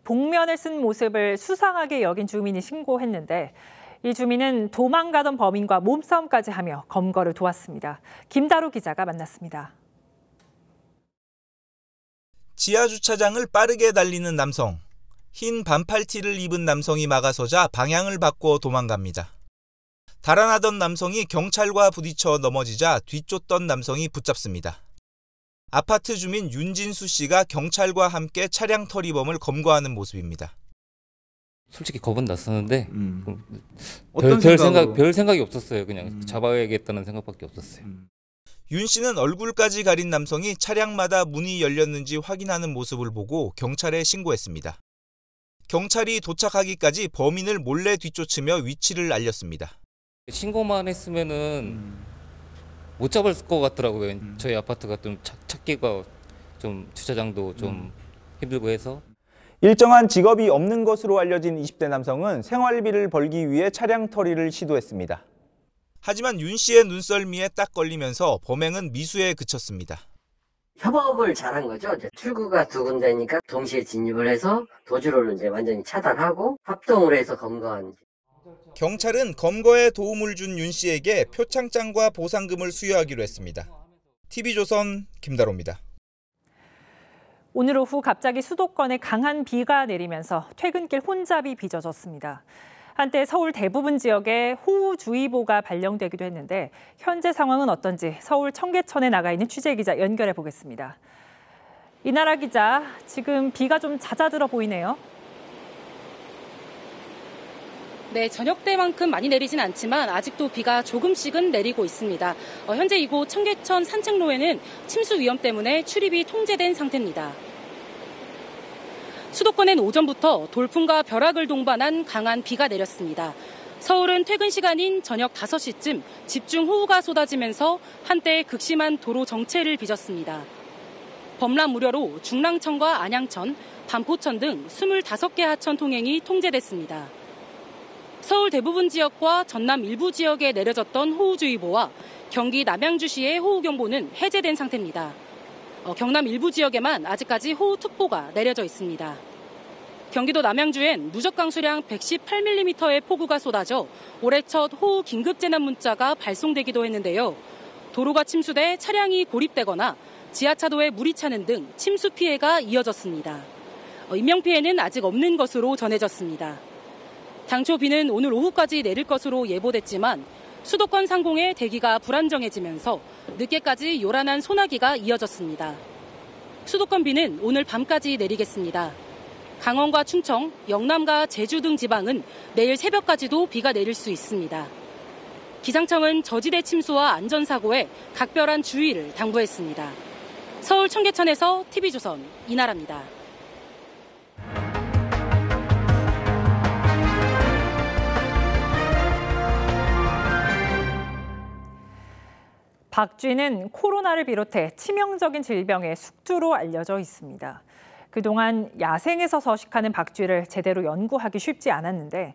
복면을 쓴 모습을 수상하게 여긴 주민이 신고했는데 이 주민은 도망가던 범인과 몸싸움까지 하며 검거를 도왔습니다. 김다루 기자가 만났습니다. 지하 주차장을 빠르게 달리는 남성. 흰 반팔티를 입은 남성이 막아서자 방향을 바꿔 도망갑니다. 달아나던 남성이 경찰과 부딪혀 넘어지자 뒤쫓던 남성이 붙잡습니다. 아파트 주민 윤진수 씨가 경찰과 함께 차량 터리범을 검거하는 모습입니다. 솔직히 겁은 났었는데 어떤 별 생각이 없었어요. 그냥 잡아야겠다는 생각밖에 없었어요. 윤 씨는 얼굴까지 가린 남성이 차량마다 문이 열렸는지 확인하는 모습을 보고 경찰에 신고했습니다. 경찰이 도착하기까지 범인을 몰래 뒤쫓으며 위치를 알렸습니다. 신고만 했으면은 못 잡았을 것 같더라고요. 저희 아파트가 좀 찾기가 좀 주차장도 좀 힘들고 해서. 일정한 직업이 없는 것으로 알려진 20대 남성은 생활비를 벌기 위해 차량 터리를 시도했습니다. 하지만 윤 씨의 눈썰미에 딱 걸리면서 범행은 미수에 그쳤습니다. 협업을 잘한 거죠. 출구가 두 군데니까 동시에 진입을 해서 도주로를 이제 완전히 차단하고 합동으로 해서 검거한. 경찰은 검거에 도움을 준 윤 씨에게 표창장과 보상금을 수여하기로 했습니다. TV조선 김다로입니다. 오늘 오후 갑자기 수도권에 강한 비가 내리면서 퇴근길 혼잡이 빚어졌습니다. 한때 서울 대부분 지역에 호우주의보가 발령되기도 했는데 현재 상황은 어떤지 서울 청계천에 나가 있는 취재기자 연결해 보겠습니다. 이나라 기자, 지금 비가 좀 잦아들어 보이네요. 네, 저녁 때만큼 많이 내리진 않지만 아직도 비가 조금씩은 내리고 있습니다. 현재 이곳 청계천 산책로에는 침수 위험 때문에 출입이 통제된 상태입니다. 수도권엔 오전부터 돌풍과 벼락을 동반한 강한 비가 내렸습니다. 서울은 퇴근 시간인 저녁 5시쯤 집중 호우가 쏟아지면서 한때 극심한 도로 정체를 빚었습니다. 범람 우려로 중랑천과 안양천, 반포천 등 25개 하천 통행이 통제됐습니다. 서울 대부분 지역과 전남 일부 지역에 내려졌던 호우주의보와 경기 남양주시의 호우경보는 해제된 상태입니다. 경남 일부 지역에만 아직까지 호우특보가 내려져 있습니다. 경기도 남양주엔 누적 강수량 118mm의 폭우가 쏟아져 올해 첫 호우 긴급재난 문자가 발송되기도 했는데요. 도로가 침수돼 차량이 고립되거나 지하차도에 물이 차는 등 침수 피해가 이어졌습니다. 인명피해는 아직 없는 것으로 전해졌습니다. 당초 비는 오늘 오후까지 내릴 것으로 예보됐지만 수도권 상공의 대기가 불안정해지면서 늦게까지 요란한 소나기가 이어졌습니다. 수도권 비는 오늘 밤까지 내리겠습니다. 강원과 충청, 영남과 제주 등 지방은 내일 새벽까지도 비가 내릴 수 있습니다. 기상청은 저지대 침수와 안전사고에 각별한 주의를 당부했습니다. 서울 청계천에서 TV조선 이나라입니다. 박쥐는 코로나를 비롯해 치명적인 질병의 숙주로 알려져 있습니다. 그동안 야생에서 서식하는 박쥐를 제대로 연구하기 쉽지 않았는데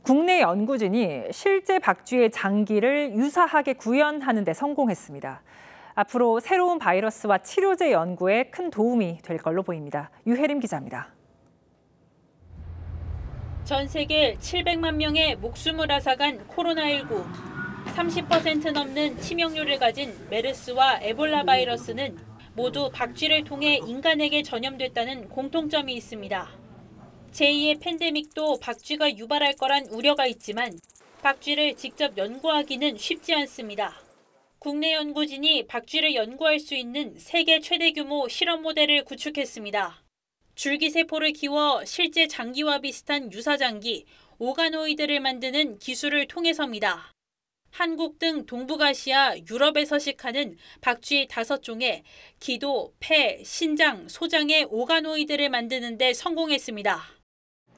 국내 연구진이 실제 박쥐의 장기를 유사하게 구현하는 데 성공했습니다. 앞으로 새로운 바이러스와 치료제 연구에 큰 도움이 될 걸로 보입니다. 유혜림 기자입니다. 전 세계 700만 명의 목숨을 앗아간 코로나19. 30% 넘는 치명률을 가진 메르스와 에볼라 바이러스는 모두 박쥐를 통해 인간에게 전염됐다는 공통점이 있습니다. 제2의 팬데믹도 박쥐가 유발할 거란 우려가 있지만 박쥐를 직접 연구하기는 쉽지 않습니다. 국내 연구진이 박쥐를 연구할 수 있는 세계 최대 규모 실험 모델을 구축했습니다. 줄기세포를 키워 실제 장기와 비슷한 유사장기, 오가노이드를 만드는 기술을 통해서입니다. 한국 등 동북아시아, 유럽에 서식하는 박쥐 5종의 기도, 폐, 신장, 소장의 오가노이드를 만드는 데 성공했습니다.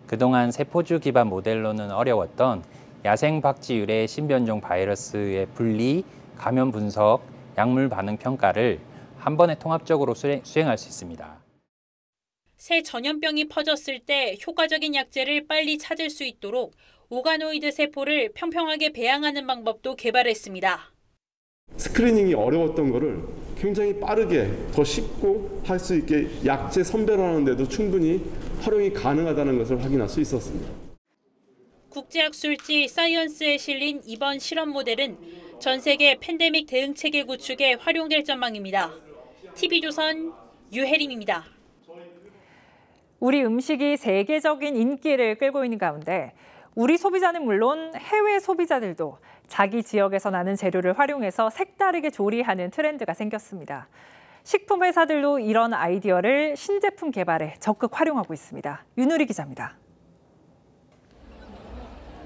그동안 세포주 기반 모델로는 어려웠던 야생 박쥐 유래 신변종 바이러스의 분리, 감염 분석, 약물 반응 평가를 한 번에 통합적으로 수행할 수 있습니다. 새 전염병이 퍼졌을 때 효과적인 약제를 빨리 찾을 수 있도록 오가노이드 세포를 평평하게 배양하는 방법도 개발했습니다. 스크리닝이 어려웠던 거를 굉장히 빠르게 더 쉽고 할 수 있게 약제 선별하는 데도 충분히 활용이 가능하다는 것을 확인할 수 있었습니다. 국제학술지 사이언스에 실린 이번 실험 모델은 전 세계 팬데믹 대응 체계 구축에 활용될 전망입니다. TV조선 유혜림입니다. 우리 음식이 세계적인 인기를 끌고 있는 가운데 우리 소비자는 물론 해외 소비자들도 자기 지역에서 나는 재료를 활용해서 색다르게 조리하는 트렌드가 생겼습니다. 식품 회사들도 이런 아이디어를 신제품 개발에 적극 활용하고 있습니다. 윤우리 기자입니다.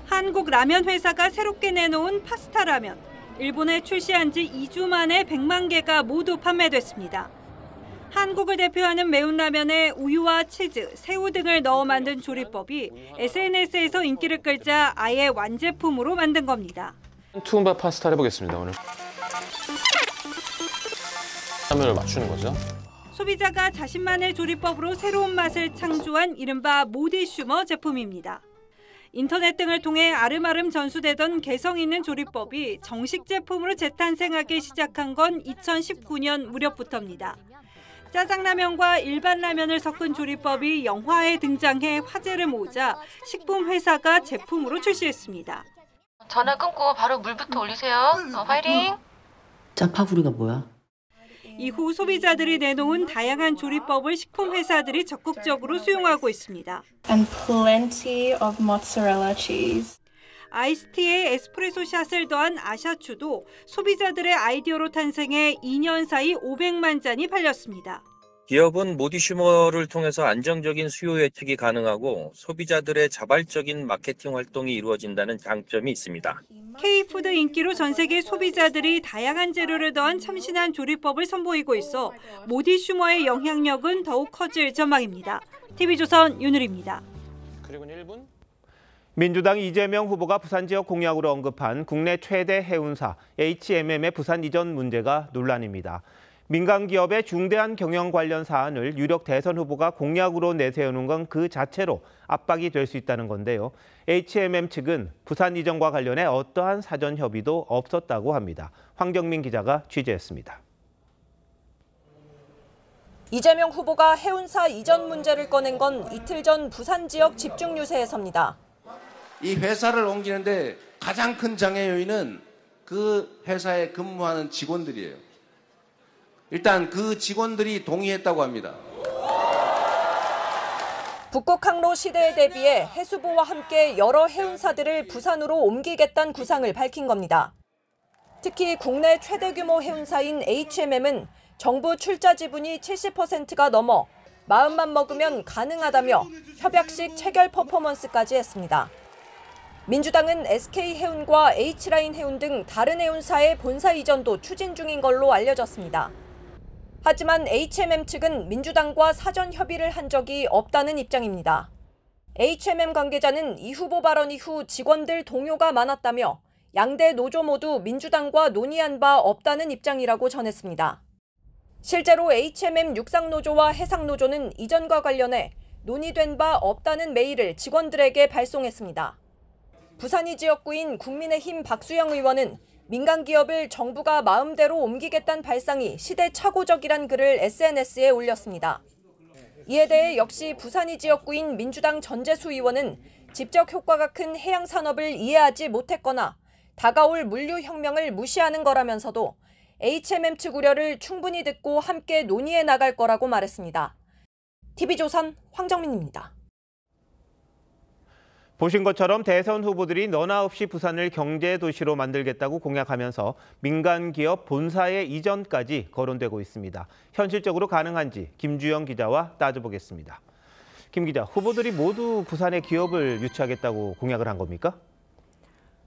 한국 라면 회사가 새롭게 내놓은 파스타 라면. 일본에 출시한 지 2주 만에 100만 개가 모두 판매됐습니다. 한국을 대표하는 매운라면에 우유와 치즈, 새우 등을 넣어 만든 조리법이 SNS에서 인기를 끌자 아예 완제품으로 만든 겁니다. 투움바 파스타를 해보겠습니다, 오늘. 라면을 맞추는 거죠. 소비자가 자신만의 조리법으로 새로운 맛을 창조한 이른바 모디슈머 제품입니다. 인터넷 등을 통해 아름아름 전수되던 개성 있는 조리법이 정식 제품으로 재탄생하기 시작한 건 2019년 무렵부터입니다. 짜장라면과 일반 라면을 섞은 조리법이 영화에 등장해 화제를 모으자 식품 회사가 제품으로 출시했습니다. 전화 끊고 바로 물부터 올리세요. 파이팅! 짜파구리가 뭐야? 이후 소비자들이 내놓은 다양한 조리법을 식품 회사들이 적극적으로 수용하고 있습니다. And plenty of mozzarella cheese. 아이스티에 에스프레소 샷을 더한 아샤추도 소비자들의 아이디어로 탄생해 2년 사이 500만 잔이 팔렸습니다. 기업은 모디슈머를 통해서 안정적인 수요 예측이 가능하고 소비자들의 자발적인 마케팅 활동이 이루어진다는 장점이 있습니다. K푸드 인기로 전 세계 소비자들이 다양한 재료를 더한 참신한 조리법을 선보이고 있어 모디슈머의 영향력은 더욱 커질 전망입니다. TV조선 윤우리입니다. 그리고 1분. 민주당 이재명 후보가 부산 지역 공약으로 언급한 국내 최대 해운사 HMM의 부산 이전 문제가 논란입니다. 민간 기업의 중대한 경영 관련 사안을 유력 대선 후보가 공약으로 내세우는 건 그 자체로 압박이 될 수 있다는 건데요. HMM 측은 부산 이전과 관련해 어떠한 사전 협의도 없었다고 합니다. 황정민 기자가 취재했습니다. 이재명 후보가 해운사 이전 문제를 꺼낸 건 이틀 전 부산 지역 집중 유세에서입니다. 이 회사를 옮기는데 가장 큰 장애 요인은 그 회사에 근무하는 직원들이에요. 일단 그 직원들이 동의했다고 합니다. 북극 항로 시대에 대비해 해수부와 함께 여러 해운사들을 부산으로 옮기겠다는 구상을 밝힌 겁니다. 특히 국내 최대 규모 해운사인 HMM은 정부 출자 지분이 70%가 넘어 마음만 먹으면 가능하다며 협약식 체결 퍼포먼스까지 했습니다. 민주당은 SK해운과 H라인 해운 등 다른 해운사의 본사 이전도 추진 중인 걸로 알려졌습니다. 하지만 HMM 측은 민주당과 사전 협의를 한 적이 없다는 입장입니다. HMM 관계자는 이 후보 발언 이후 직원들 동요가 많았다며 양대 노조 모두 민주당과 논의한 바 없다는 입장이라고 전했습니다. 실제로 HMM 육상노조와 해상노조는 이전과 관련해 논의된 바 없다는 메일을 직원들에게 발송했습니다. 부산이 지역구인 국민의힘 박수영 의원은 민간 기업을 정부가 마음대로 옮기겠다는 발상이 시대착오적이란 글을 SNS에 올렸습니다. 이에 대해 역시 부산이 지역구인 민주당 전재수 의원은 직접 효과가 큰 해양 산업을 이해하지 못했거나 다가올 물류혁명을 무시하는 거라면서도 HMM 측 우려를 충분히 듣고 함께 논의해 나갈 거라고 말했습니다. TV조선 황정민입니다. 보신 것처럼 대선 후보들이 너나 없이 부산을 경제도시로 만들겠다고 공약하면서 민간 기업 본사의 이전까지 거론되고 있습니다. 현실적으로 가능한지 김주영 기자와 따져보겠습니다. 김 기자, 후보들이 모두 부산에 기업을 유치하겠다고 공약을 한 겁니까?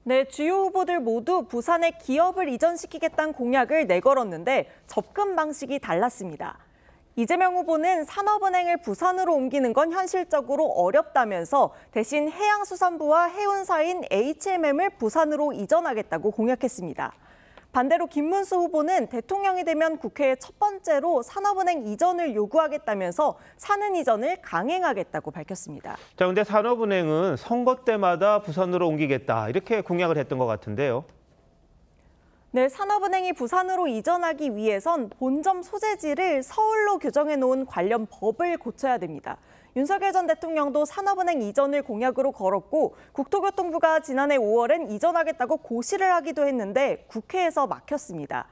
네, 주요 후보들 모두 부산에 기업을 이전시키겠다는 공약을 내걸었는데 접근 방식이 달랐습니다. 이재명 후보는 산업은행을 부산으로 옮기는 건 현실적으로 어렵다면서 대신 해양수산부와 해운사인 HMM을 부산으로 이전하겠다고 공약했습니다. 반대로 김문수 후보는 대통령이 되면 국회에 첫 번째로 산업은행 이전을 요구하겠다면서 사는 이전을 강행하겠다고 밝혔습니다. 자, 근데 산업은행은 선거 때마다 부산으로 옮기겠다 이렇게 공약을 했던 것 같은데요. 네, 산업은행이 부산으로 이전하기 위해선 본점 소재지를 서울로 규정해 놓은 관련 법을 고쳐야 됩니다. 윤석열 전 대통령도 산업은행 이전을 공약으로 걸었고 국토교통부가 지난해 5월엔 이전하겠다고 고시를 하기도 했는데 국회에서 막혔습니다.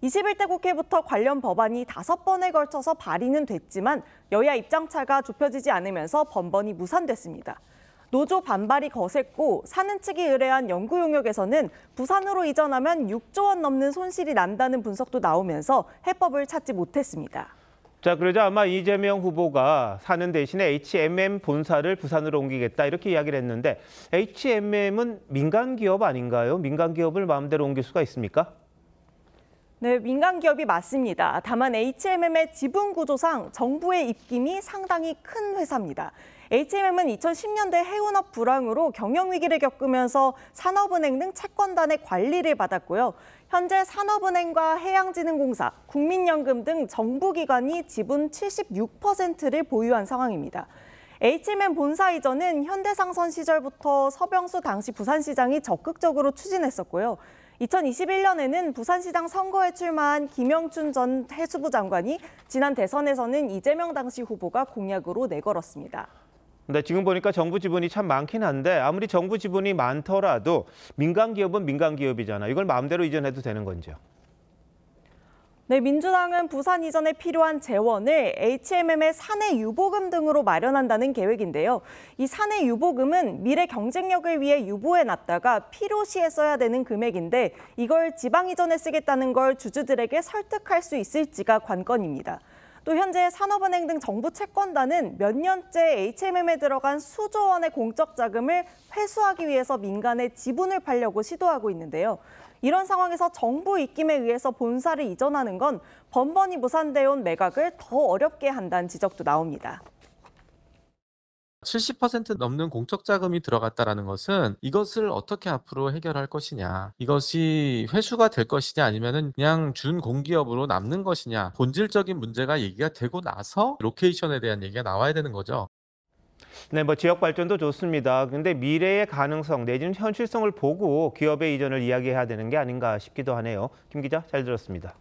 21대 국회부터 관련 법안이 5번에 걸쳐서 발의는 됐지만 여야 입장차가 좁혀지지 않으면서 번번이 무산됐습니다. 노조 반발이 거셌고 사는 측이 의뢰한 연구 용역에서는 부산으로 이전하면 6조 원 넘는 손실이 난다는 분석도 나오면서 해법을 찾지 못했습니다. 자, 그러자 아마 이재명 후보가 사는 대신에 HMM 본사를 부산으로 옮기겠다 이렇게 이야기를 했는데 HMM은 민간 기업 아닌가요? 민간 기업을 마음대로 옮길 수가 있습니까? 네, 민간 기업이 맞습니다. 다만 HMM의 지분 구조상 정부의 입김이 상당히 큰 회사입니다. HMM은 2010년대 해운업 불황으로 경영 위기를 겪으면서 산업은행 등 채권단의 관리를 받았고요. 현재 산업은행과 해양진흥공사, 국민연금 등 정부기관이 지분 76%를 보유한 상황입니다. HMM 본사 이전은 현대상선 시절부터 서병수 당시 부산시장이 적극적으로 추진했었고요. 2021년에는 부산시장 선거에 출마한 김영춘 전 해수부 장관이 지난 대선에서는 이재명 당시 후보가 공약으로 내걸었습니다. 네, 지금 보니까 정부 지분이 참 많긴 한데 아무리 정부 지분이 많더라도 민간 기업은 민간 기업이잖아요. 이걸 마음대로 이전해도 되는 건지요? 네, 민주당은 부산 이전에 필요한 재원을 HMM의 사내 유보금 등으로 마련한다는 계획인데요. 이 사내 유보금은 미래 경쟁력을 위해 유보해놨다가 필요시에 써야 되는 금액인데 이걸 지방 이전에 쓰겠다는 걸 주주들에게 설득할 수 있을지가 관건입니다. 또 현재 산업은행 등 정부 채권단은 몇 년째 HMM에 들어간 수조 원의 공적 자금을 회수하기 위해서 민간에 지분을 팔려고 시도하고 있는데요. 이런 상황에서 정부 입김에 의해서 본사를 이전하는 건 번번이 무산되어 온 매각을 더 어렵게 한다는 지적도 나옵니다. 70% 넘는 공적 자금이 들어갔다는 것은 이것을 어떻게 앞으로 해결할 것이냐, 이것이 회수가 될 것이냐 아니면 그냥 준공기업으로 남는 것이냐, 본질적인 문제가 얘기가 되고 나서 로케이션에 대한 얘기가 나와야 되는 거죠. 네, 지역 발전도 좋습니다. 근데 미래의 가능성 내지는 현실성을 보고 기업의 이전을 이야기해야 되는 게 아닌가 싶기도 하네요. 김 기자, 잘 들었습니다.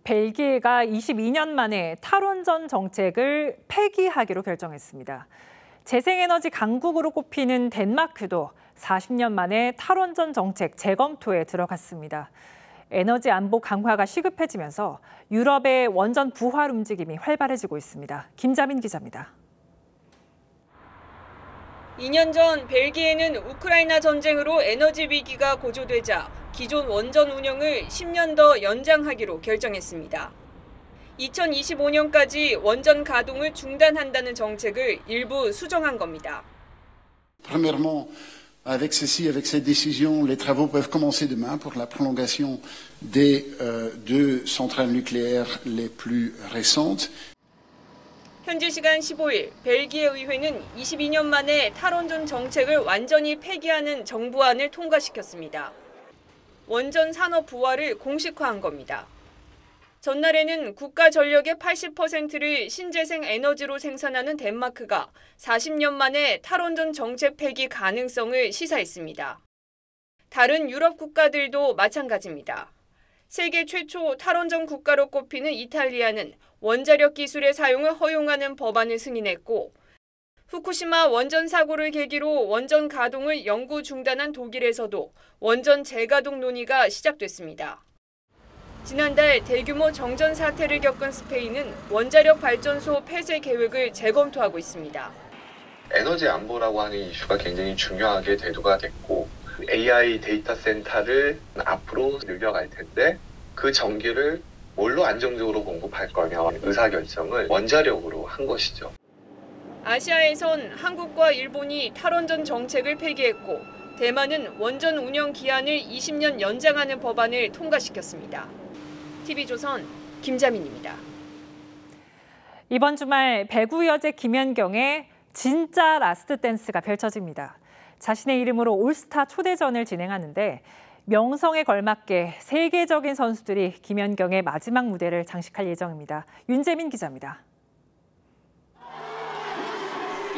벨기에가 22년 만에 탈원전 정책을 폐기하기로 결정했습니다. 재생에너지 강국으로 꼽히는 덴마크도 40년 만에 탈원전 정책 재검토에 들어갔습니다. 에너지 안보 강화가 시급해지면서 유럽의 원전 부활 움직임이 활발해지고 있습니다. 김자민 기자입니다. 2년 전 벨기에는 우크라이나 전쟁으로 에너지 위기가 고조되자 기존 원전 운영을 10년 더 연장하기로 결정했습니다. 2025년까지 원전 가동을 중단한다는 정책을 일부 수정한 겁니다. Premièrement, avec ces décisions, les travaux peuvent commencer demain pour la prolongation des deux centrales nucléaires les plus récentes. 현지 시간 15일 벨기에 의회는 22년 만에 탈원전 정책을 완전히 폐기하는 정부안을 통과시켰습니다. 원전 산업 부활을 공식화한 겁니다. 전날에는 국가 전력의 80%를 신재생 에너지로 생산하는 덴마크가 40년 만에 탈원전 정책 폐기 가능성을 시사했습니다. 다른 유럽 국가들도 마찬가지입니다. 세계 최초 탈원전 국가로 꼽히는 이탈리아는 원자력 기술의 사용을 허용하는 법안을 승인했고, 후쿠시마 원전 사고를 계기로 원전 가동을 영구 중단한 독일에서도 원전 재가동 논의가 시작됐습니다. 지난달 대규모 정전 사태를 겪은 스페인은 원자력 발전소 폐쇄 계획을 재검토하고 있습니다. 에너지 안보라고 하는 이슈가 굉장히 중요하게 대두가 됐고, AI 데이터 센터를 앞으로 늘려갈 텐데 그 전기를 뭘로 안정적으로 공급할 거냐 의사결정을 원자력으로 한 것이죠. 아시아에선 한국과 일본이 탈원전 정책을 폐기했고, 대만은 원전 운영 기한을 20년 연장하는 법안을 통과시켰습니다. TV조선 김자민입니다. 이번 주말 배구 여제 김연경의 진짜 라스트 댄스가 펼쳐집니다. 자신의 이름으로 올스타 초대전을 진행하는데 명성에 걸맞게 세계적인 선수들이 김연경의 마지막 무대를 장식할 예정입니다. 윤재민 기자입니다.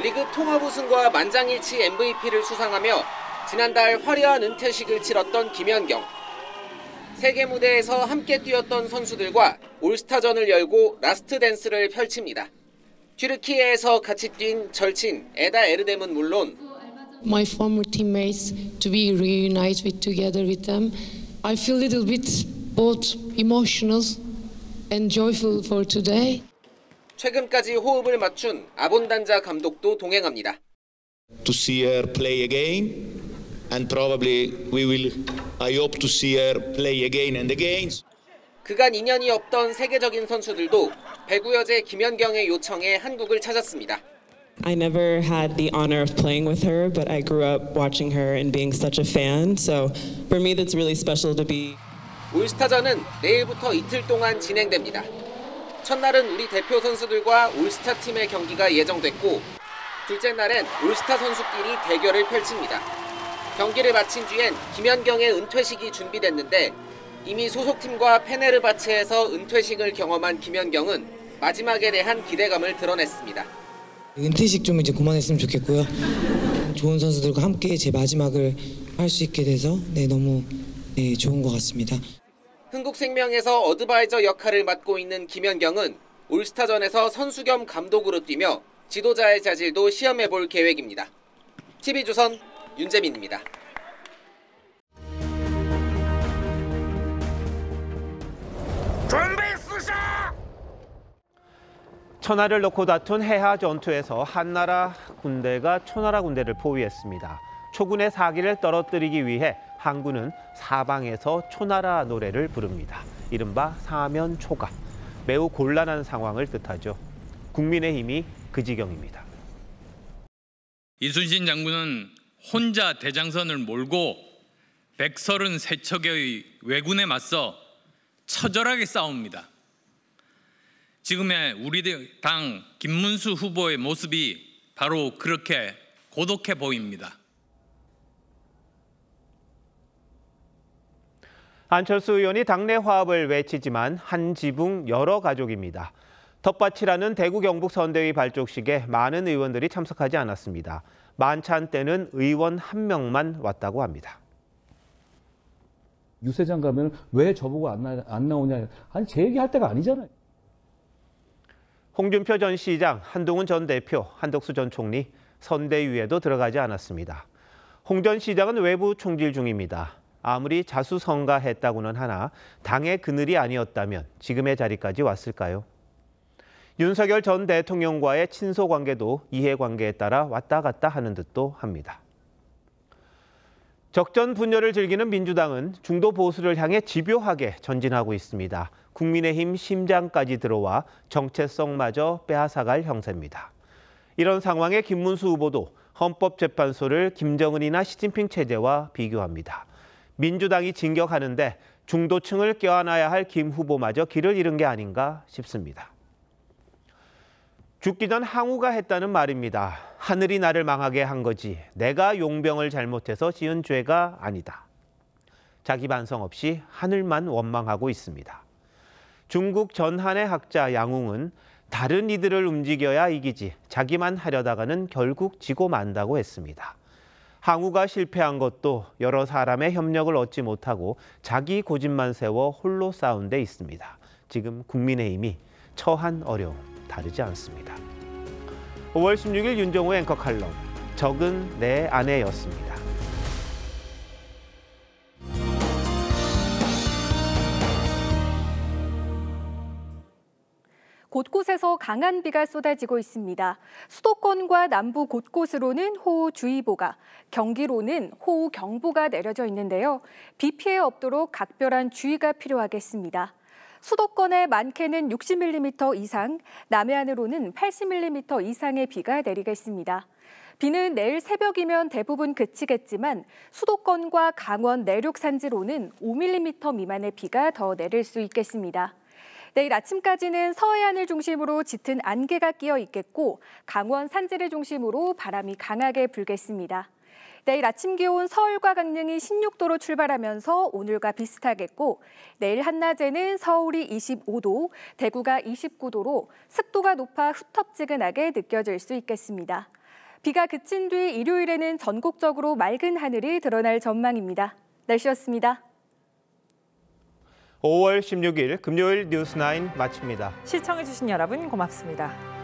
리그 통합 우승과 만장일치 MVP를 수상하며 지난달 화려한 은퇴식을 치렀던 김연경. 세계 무대에서 함께 뛰었던 선수들과 올스타전을 열고 라스트 댄스를 펼칩니다. 튀르키예에서 같이 뛴 절친 에다 에르뎀은 물론 My former teammates to be reunited together with them. I feel a little bit both emotional and joyful for today. 최근까지 호흡을 맞춘 아본단자 감독도 동행합니다. To see her play again and probably I hope to see her play again and again. 그간 인연이 없던 세계적인 선수들도 배구 여제 김연경의 요청에 한국을 찾았습니다. I never had the honor of playing with her, but I grew up watching her and being such a fan. So for me, that's really special to be. 올스타전은 내일부터 이틀 동안 진행됩니다. 첫날은 우리 대표 선수들과 올스타 팀의 경기가 예정됐고 둘째 날엔 올스타 선수끼리 대결을 펼칩니다. 경기를 마친 뒤엔 김연경의 은퇴식이 준비됐는데 이미 소속팀과 페네르바체에서 은퇴식을 경험한 김연경은 마지막에 대한 기대감을 드러냈습니다. 은퇴식 좀 이제 그만했으면 좋겠고요. 좋은 선수들과 함께 제 마지막을 할 수 있게 돼서 너무 좋은 것 같습니다. 흥국생명에서 어드바이저 역할을 맡고 있는 김연경은 올스타전에서 선수 겸 감독으로 뛰며 지도자의 자질도 시험해볼 계획입니다. TV조선 윤재민입니다. 천하를 놓고 다툰 해하 전투에서 한나라 군대가 초나라 군대를 포위했습니다. 초군의 사기를 떨어뜨리기 위해 한군은 사방에서 초나라 노래를 부릅니다. 이른바 사면초가. 매우 곤란한 상황을 뜻하죠. 국민의힘이 그 지경입니다. 이순신 장군은 혼자 대장선을 몰고 133척의 왜군에 맞서 처절하게 싸웁니다. 지금의 우리 당 김문수 후보의 모습이 바로 그렇게 고독해 보입니다. 안철수 의원이 당내 화합을 외치지만 한 지붕 여러 가족입니다. 텃밭이라는 대구 경북 선대위 발족식에 많은 의원들이 참석하지 않았습니다. 만찬 때는 의원 한 명만 왔다고 합니다. 유세장 가면 왜 저보고 안 나오냐. 아니 제 얘기할 때가 아니잖아요. 홍준표 전 시장, 한동훈 전 대표, 한덕수 전 총리 선대위에도 들어가지 않았습니다. 홍 전 시장은 외부 총질 중입니다. 아무리 자수성가했다고는 하나 당의 그늘이 아니었다면 지금의 자리까지 왔을까요? 윤석열 전 대통령과의 친소 관계도 이해관계에 따라 왔다 갔다 하는 듯도 합니다. 적전 분열을 즐기는 민주당은 중도 보수를 향해 집요하게 전진하고 있습니다. 국민의힘 심장까지 들어와 정체성마저 빼앗아갈 형세입니다. 이런 상황에 김문수 후보도 헌법재판소를 김정은이나 시진핑 체제와 비교합니다. 민주당이 진격하는데 중도층을 껴안아야 할 김 후보마저 길을 잃은 게 아닌가 싶습니다. 죽기 전 항우가 했다는 말입니다. 하늘이 나를 망하게 한 거지 내가 용병을 잘못해서 지은 죄가 아니다. 자기 반성 없이 하늘만 원망하고 있습니다. 중국 전한의 학자 양웅은 다른 이들을 움직여야 이기지 자기만 하려다가는 결국 지고 만다고 했습니다. 항우가 실패한 것도 여러 사람의 협력을 얻지 못하고 자기 고집만 세워 홀로 싸운 데 있습니다. 지금 국민의힘이 처한 어려움 다르지 않습니다. 5월 16일 윤정호 앵커 칼럼, 적은 내 아내였습니다. 곳곳에서 강한 비가 쏟아지고 있습니다. 수도권과 남부 곳곳으로는 호우주의보가, 경기로는 호우경보가 내려져 있는데요. 비 피해 없도록 각별한 주의가 필요하겠습니다. 수도권의 많게는 60mm 이상, 남해안으로는 80mm 이상의 비가 내리겠습니다. 비는 내일 새벽이면 대부분 그치겠지만 수도권과 강원 내륙 산지로는 5mm 미만의 비가 더 내릴 수 있겠습니다. 내일 아침까지는 서해안을 중심으로 짙은 안개가 끼어 있겠고 강원 산지를 중심으로 바람이 강하게 불겠습니다. 내일 아침 기온 서울과 강릉이 16도로 출발하면서 오늘과 비슷하겠고 내일 한낮에는 서울이 25도, 대구가 29도로 습도가 높아 후텁지근하게 느껴질 수 있겠습니다. 비가 그친 뒤 일요일에는 전국적으로 맑은 하늘이 드러날 전망입니다. 날씨였습니다. 5월 16일 금요일 뉴스9 마칩니다. 시청해주신 여러분 고맙습니다.